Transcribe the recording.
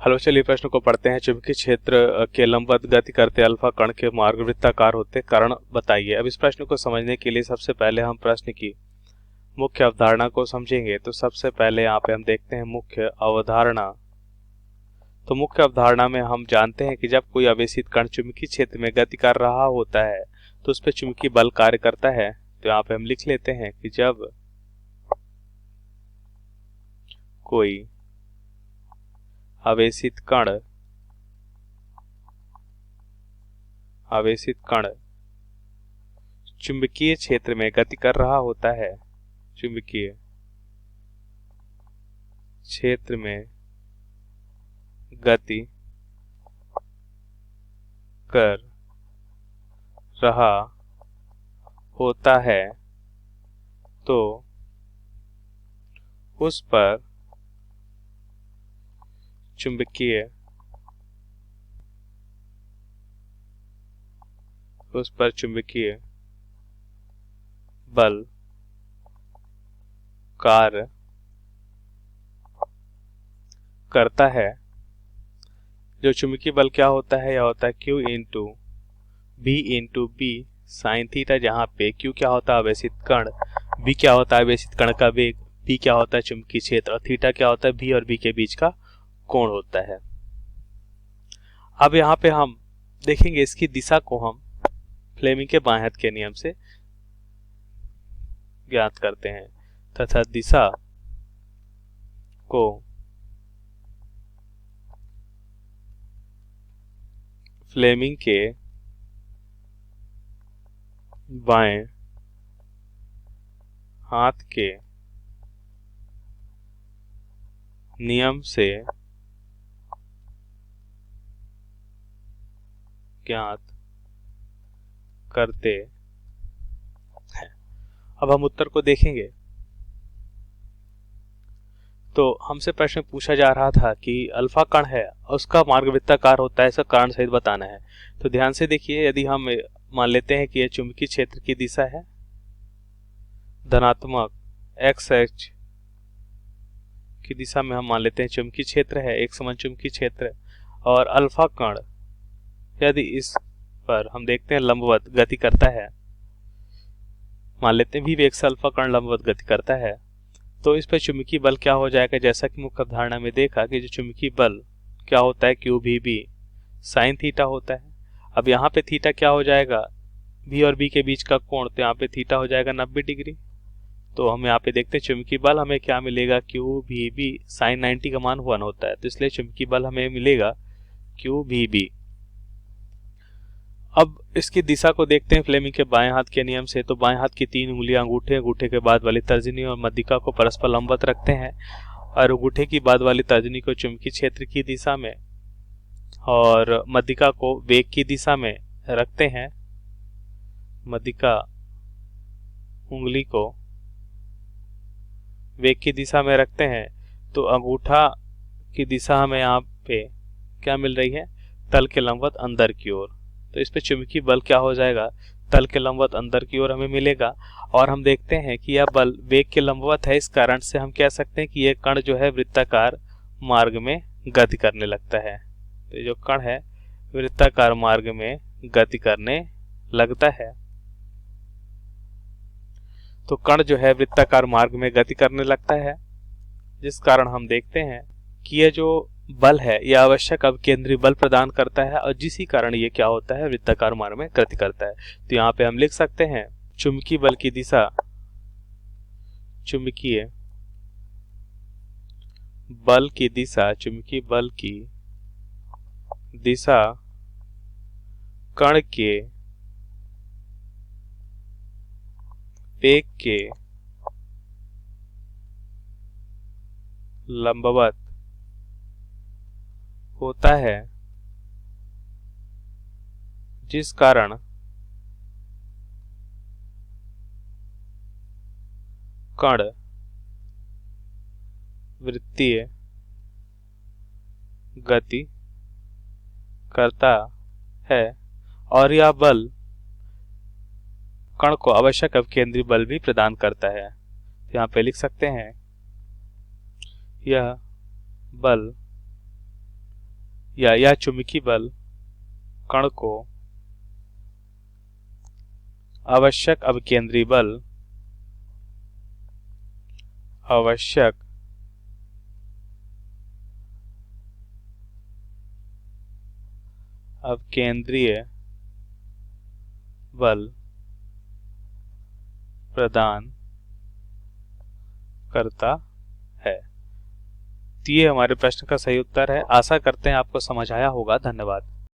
Hello, चलिए प्रश्न को पढ़ते हैं। चुंबकीय क्षेत्र के लंबवत गति करते अल्फा कण के मार्ग वृत्ताकार होते, कारण बताइए। अब इस प्रश्न को समझने के लिए सबसे पहले हम प्रश्न की मुख्य अवधारणा को समझेंगे। तो सबसे पहले यहाँ पे हम देखते हैं मुख्य अवधारणा। तो मुख्य अवधारणा में हम जानते हैं कि जब कोई आवेशित कण चुंबकीय क्षेत्र में गति कर रहा होता है तो उस पर चुंबकीय बल कार्य करता है। तो यहाँ पे हम लिख लेते हैं कि जब कोई आवेशित कण चुंबकीय क्षेत्र में गति कर रहा होता है, चुंबकीय क्षेत्र में गति कर रहा होता है तो उस पर चुंबकीय बल कार्य करता है। जो चुंबकीय बल क्या होता है, यह होता है Q into b sine theta, जहाँ पे Q क्या होता है आवेशित कण, B क्या होता है आवेशित कण का वेग, P क्या होता है चुंबकीय क्षेत्र और थीटा क्या होता है B और B के बीच का कोण होता है। अब यहाँ पे हम देखेंगे इसकी दिशा को हम फ्लेमिंग के बाएं हाथ के नियम से ज्ञात करते हैं तथा दिशा को फ्लेमिंग के बाएं हाथ के नियम से ज्ञात करते हैं। अब हम उत्तर को देखेंगे। तो हमसे प्रश्न पूछा जा रहा था कि अल्फा कण है उसका मार्ग वृत्ताकार होता है, इसका कारण सहित बताना है। तो ध्यान से देखिए, यदि हम मान लेते हैं कि यह चुंबकीय क्षेत्र की दिशा है धनात्मक एक्स एक्स की दिशा में, हम मान लेते हैं चुंबकीय क्षेत्र है एक समान चुंबकीय क्षेत्र, और अल्फा कण यदि इस पर हम देखते हैं लंबवत गति करता है, मान लेते हैं भी वेग से अल्फा कण लंबवत गति करता है, तो इस पर चुंबकीय बल क्या हो जाएगा। जैसा कि मुख्य अवधारणा में देखा कि जो चुंबकीय बल क्या होता है Q भी साइन थीटा होता है। अब यहाँ पे थीटा क्या हो जाएगा, B और B के बीच का कोण, तो यहाँ पे थीटा हो जाएगा 90 डिग्री। तो हम यहाँ पे देखते हैं चुंबकीय बल हमें क्या मिलेगा, Q भी साइन 90 का मान 1 होता है, तो इसलिए चुंबकीय बल हमें मिलेगा Q भी। अब इसकी दिशा को देखते हैं फ्लेमिंग के बाएं हाथ के नियम से। तो बाएं हाथ की 3 उंगलियां अंगूठे के बाद वाली तर्जनी और मध्यिका को परस्पर लंबवत रखते हैं और अंगूठे की बाद वाली तर्जनी को चुंबकीय क्षेत्र की दिशा में और मध्यिका को वेग की दिशा में रखते हैं। मध्यिका उंगली को वेग की दिशा में रखते हैं, तो अंगूठा की दिशा हमें यहाँ पे क्या मिल रही है, तल के लंबवत अंदर की ओर। तो इस पे चुंबकीय बल क्या हो जाएगा, तल के लंबवत अंदर की ओर हमें मिलेगा। और हम देखते हैं कि यह बल वेग के लंबवत है, इस कारण से हम कह सकते हैं कि यह कण जो है वृत्ताकार मार्ग में गति करने लगता है। तो जो कण है वृत्ताकार मार्ग में गति करने लगता है। तो कण जो है वृत्ताकार मार्ग में गति करने लगता है, जिस कारण हम देखते हैं कि यह जो बल है यह आवश्यक अपकेंद्री बल प्रदान करता है और जिसी कारण ये क्या होता है वृत्ताकार मार्ग में गति करता है। तो यहाँ पे हम लिख सकते हैं चुंबकीय बल की दिशा, चुंबकीय बल की दिशा कण के वेग के लंबवत होता है, जिस कारण कण वृत्तीय गति करता है और यह बल कण को आवश्यक अपकेंद्री बल भी प्रदान करता है। यहाँ पे लिख सकते हैं यह बल या यह चुंबकीय बल कण को आवश्यक अभिकेंद्री बल प्रदान करता है। तो ये हमारे प्रश्न का सही उत्तर है। आशा करते हैं आपको समझ आया होगा। धन्यवाद।